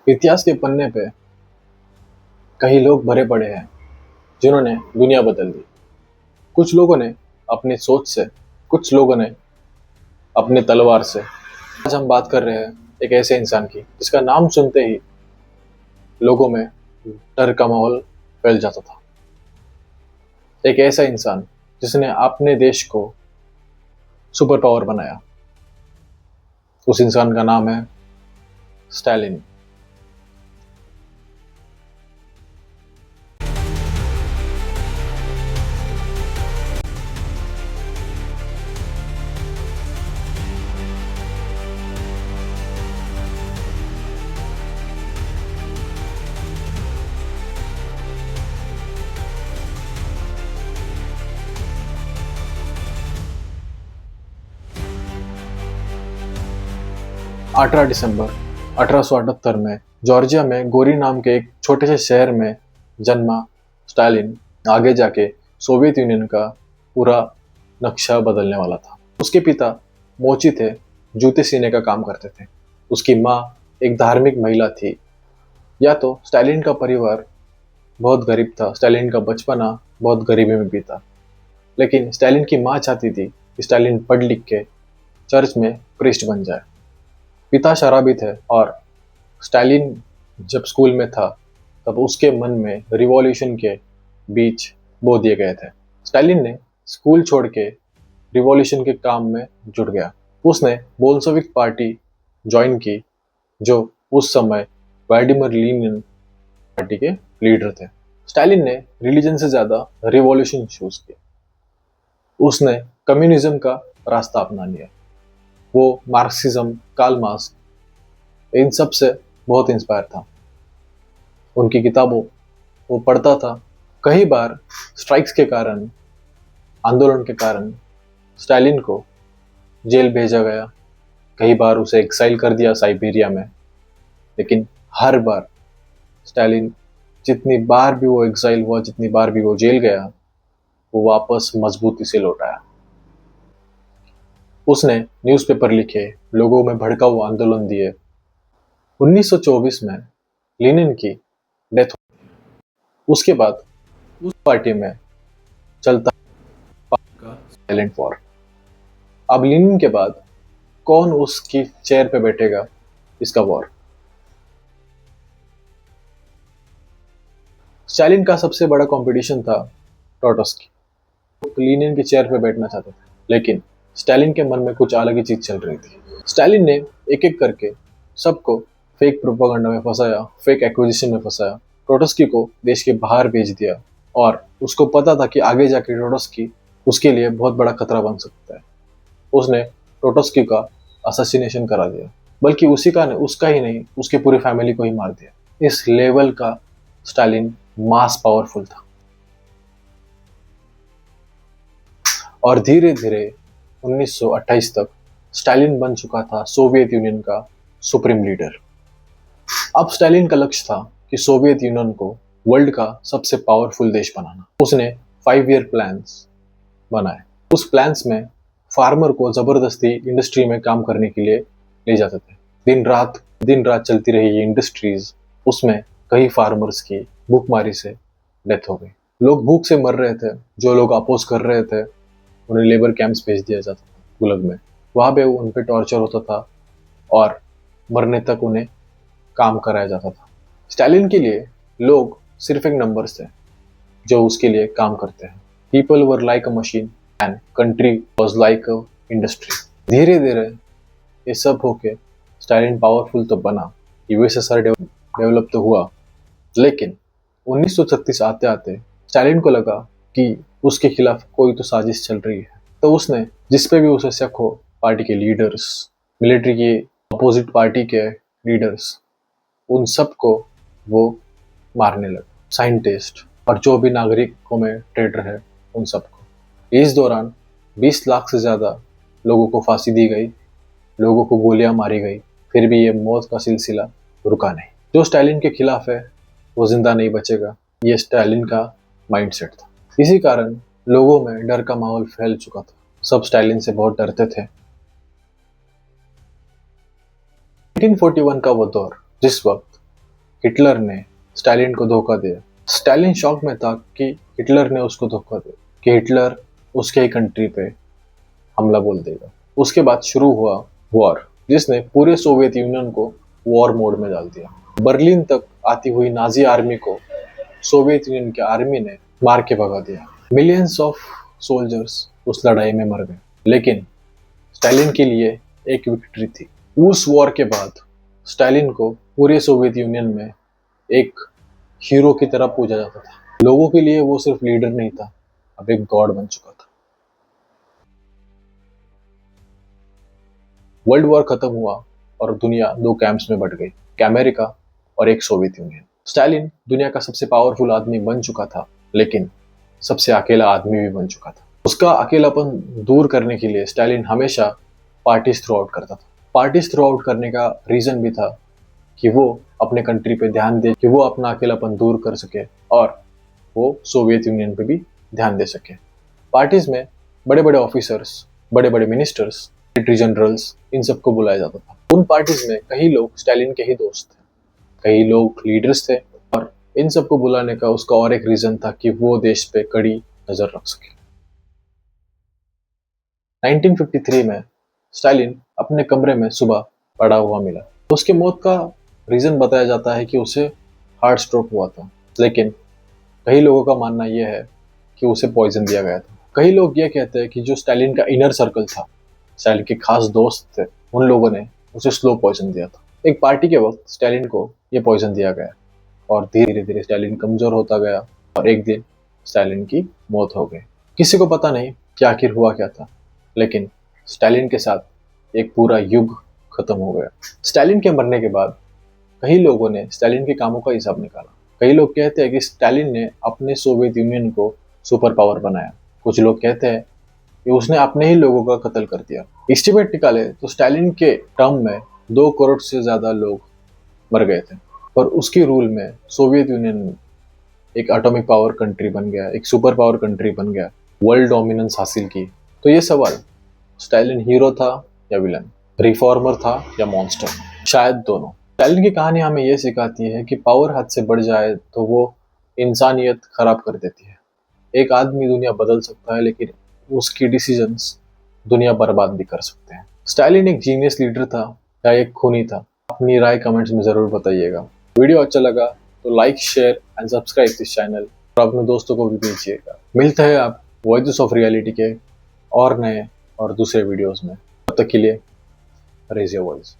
इतिहास के पन्ने पे कई लोग भरे पड़े हैं जिन्होंने दुनिया बदल दी। कुछ लोगों ने अपनी सोच से, कुछ लोगों ने अपने तलवार से। आज हम बात कर रहे हैं एक ऐसे इंसान की जिसका नाम सुनते ही लोगों में डर का माहौल फैल जाता था। एक ऐसा इंसान जिसने अपने देश को सुपर पावर बनाया। उस इंसान का नाम है स्टालिन। 18 दिसंबर 1878 में जॉर्जिया में गोरी नाम के एक छोटे से शहर में जन्मा स्टालिन आगे जाके सोवियत यूनियन का पूरा नक्शा बदलने वाला था। उसके पिता मोची थे, जूते सीने का काम करते थे। उसकी माँ एक धार्मिक महिला थी। या तो स्टालिन का परिवार बहुत गरीब था, स्टालिन का बचपना बहुत गरीबी में बीता, लेकिन स्टालिन की माँ चाहती थी कि स्टालिन पढ़ लिख के चर्च में प्रीस्ट बन जाए। पिता शराबी थे और स्टालिन जब स्कूल में था तब उसके मन में रिवॉल्यूशन के बीज बो दिए गए थे। स्टालिन ने स्कूल छोड़ के रिवॉल्यूशन के काम में जुट गया। उसने बोल्शेविक पार्टी ज्वाइन की, जो उस समय व्लादिमीर लेनिन पार्टी के लीडर थे। स्टालिन ने रिलीजन से ज्यादा रिवॉल्यूशन चूज किया। उसने कम्युनिज्म का रास्ता अपना लिया। वो मार्क्सिज्म, कार्ल मार्क्स, इन सब से बहुत इंस्पायर था। उनकी किताबों वो पढ़ता था। कई बार स्ट्राइक्स के कारण, आंदोलन के कारण स्टालिन को जेल भेजा गया। कई बार उसे एक्साइल कर दिया साइबेरिया में। लेकिन हर बार स्टालिन, जितनी बार भी वो एक्साइल हुआ, जितनी बार भी वो जेल गया, वो वापस मजबूती से लौट आया। उसने न्यूज़पेपर लिखे, लोगों में भड़काऊ आंदोलन दिए। 1924 में लेनिन की डेथ हुई। उसके बाद उस पार्टी में चलता का साइलेंट वॉर। अब लेनिन के बाद कौन उसकी चेयर पे बैठेगा, इसका वॉर। स्टालिन का सबसे बड़ा कंपटीशन था ट्रोट्स्की। लेनिन की चेयर पे बैठना चाहते थे, लेकिन स्टालिन के मन में कुछ अलग ही चीज चल रही थी। स्टालिन ने एक एक करके सबको फेक प्रोपागेंडा में फंसाया, फेक एक्विजिशन में फंसाया। ट्रोट्स्की को देश के बाहर भेज दिया और उसको पता था कि आगे जाके ट्रोट्स्की उसके लिए बहुत बड़ा खतरा बन सकता है। उसने ट्रोट्स्की का असैसिनेशन करा दिया, बल्कि उसका ही नहीं, उसकी पूरी फैमिली को ही मार दिया। इस लेवल का स्टालिन मास पावरफुल था। और धीरे धीरे 1928 तक स्टालिन बन चुका था सोवियत यूनियन का सुप्रीम लीडर। अब स्टालिन का लक्ष्य था कि सोवियत यूनियन को वर्ल्ड का सबसे पावरफुल देश बनाना। उसने 5 ईयर प्लान्स बनाए। उस प्लान्स में फार्मर को जबरदस्ती इंडस्ट्री में काम करने के लिए ले जाते थे। दिन रात चलती रही ये इंडस्ट्रीज, उसमें कई फार्मर्स की भूखमारी से डेथ हो गई। लोग भूख से मर रहे थे। जो लोग अपोज कर रहे थे उन्हें लेबर कैंप्स भेज दिया जाता था, गुलग में। वहां पे उन पे टॉर्चर होता था और मरने तक उन्हें काम कराया जाता था। स्टालिन के लिए लोग सिर्फ एक नंबर्स थे जो उसके लिए काम करते हैं। People were like a machine and country was like a industry. धीरे धीरे ये सब होके स्टालिन पावरफुल तो बना, यूएसएसआर डेवलप तो हुआ, लेकिन 1936 आते आते स्टालिन को लगा कि उसके खिलाफ कोई तो साजिश चल रही है। तो उसने जिस पे भी उसे शक हो, पार्टी के लीडर्स, मिलिट्री की अपोजिट पार्टी के लीडर्स, उन सबको वो मारने लगा। साइंटिस्ट और जो भी नागरिकों में ट्रेडर है, उन सबको। इस दौरान 20 लाख से ज्यादा लोगों को फांसी दी गई, लोगों को गोलियां मारी गई। फिर भी ये मौत का सिलसिला रुका नहीं। जो स्टालिन के खिलाफ है वो जिंदा नहीं बचेगा, ये स्टालिन का माइंडसेट था। इसी कारण लोगों में डर का माहौल फैल चुका था। सब स्टालिन से बहुत डरते थे। 1941 का वो दौर, जिस वक्त हिटलर ने स्टालिन को धोखा दिया। स्टालिन शॉक में था कि हिटलर ने उसको धोखा दिया, कि हिटलर उसके ही कंट्री पे हमला बोल देगा। उसके बाद शुरू हुआ वॉर, जिसने पूरे सोवियत यूनियन को वॉर मोड में डाल दिया। बर्लिन तक आती हुई नाजी आर्मी को सोवियत यूनियन की आर्मी ने मार के भगा दिया। मिलियंस ऑफ सोल्जर्स उस लड़ाई में मर गए, लेकिन स्टालिन के लिए एक विक्ट्री थी। उस वॉर के बाद स्टालिन को पूरे सोवियत यूनियन में एक हीरो की तरह पूजा जाता था। लोगों के लिए वो सिर्फ लीडर नहीं था, अब एक गॉड बन चुका था। वर्ल्ड वॉर खत्म हुआ और दुनिया दो कैंप्स में बट गई, एक अमेरिका और एक सोवियत यूनियन। स्टालिन दुनिया का सबसे पावरफुल आदमी बन चुका था, लेकिन सबसे अकेला आदमी भी बन चुका था। उसका अकेलापन दूर करने के लिए स्टालिन हमेशा पार्टीज थ्रू आउट करता था। पार्टीज थ्रू आउट करने का रीजन भी था कि वो अपने कंट्री पे ध्यान दे, कि वो अपना अकेलापन दूर कर सके और वो सोवियत यूनियन पे भी ध्यान दे सके। पार्टीज में बड़े बड़े ऑफिसर्स, बड़े बड़े मिनिस्टर्स, मिलिट्री जनरल्स, इन सबको बुलाया जाता था। उन पार्टीज में कई लोग स्टालिन के ही दोस्त थे, कई लोग लीडर्स थे, और इन सबको बुलाने का उसका और एक रीजन था कि वो देश पे कड़ी नजर रख सके। 1953 में स्टालिन अपने कमरे में सुबह पड़ा हुआ मिला। उसके मौत का रीजन बताया जाता है कि उसे हार्ट स्ट्रोक हुआ था, लेकिन कई लोगों का मानना यह है कि उसे पॉइजन दिया गया था। कई लोग यह कहते हैं कि जो स्टालिन का इनर सर्कल था, स्टालिन के खास दोस्त थे, उन लोगों ने उसे स्लो पॉइजन दिया था। एक पार्टी के वक्त स्टालिन को यह पॉइजन दिया गया और धीरे धीरे स्टालिन कमजोर होता गया और एक दिन स्टालिन की मौत हो गई। किसी को पता नहीं कि आखिर हुआ क्या था, लेकिन स्टालिन के साथ एक पूरा युग खत्म हो गया। स्टालिन के मरने के बाद कई लोगों ने स्टालिन के कामों का हिसाब निकाला। कई लोग कहते हैं कि स्टालिन ने अपने सोवियत यूनियन को सुपर पावर बनाया। कुछ लोग कहते हैं कि उसने अपने ही लोगों का कत्ल कर दिया। एस्टिमेट निकाले तो स्टालिन के टर्म में 2 करोड़ से ज्यादा लोग मर गए थे, पर उसके रूल में सोवियत यूनियन एक एटॉमिक पावर कंट्री बन गया, एक सुपर पावर कंट्री बन गया, वर्ल्ड डोमिनेंस हासिल की। तो ये सवाल, स्टालिन हीरो था या विलन, रिफॉर्मर था या मॉन्स्टर? शायद दोनों। स्टालिन की कहानी हमें यह सिखाती है कि पावर हद से बढ़ जाए तो वो इंसानियत खराब कर देती है। एक आदमी दुनिया बदल सकता है, लेकिन उसकी डिसीजंस दुनिया बर्बाद भी कर सकते हैं। स्टालिन एक जीनियस लीडर था या एक खूनी था? अपनी राय कमेंट्स में जरूर बताइएगा। वीडियो अच्छा लगा तो like, share and subscribe this channel और अपने दोस्तों को भी भेजिएगा। मिलते हैं आप वॉइसेस ऑफ रियलिटी के और नए और दूसरे वीडियोस में। तब तक के लिए रेज योर वॉइस।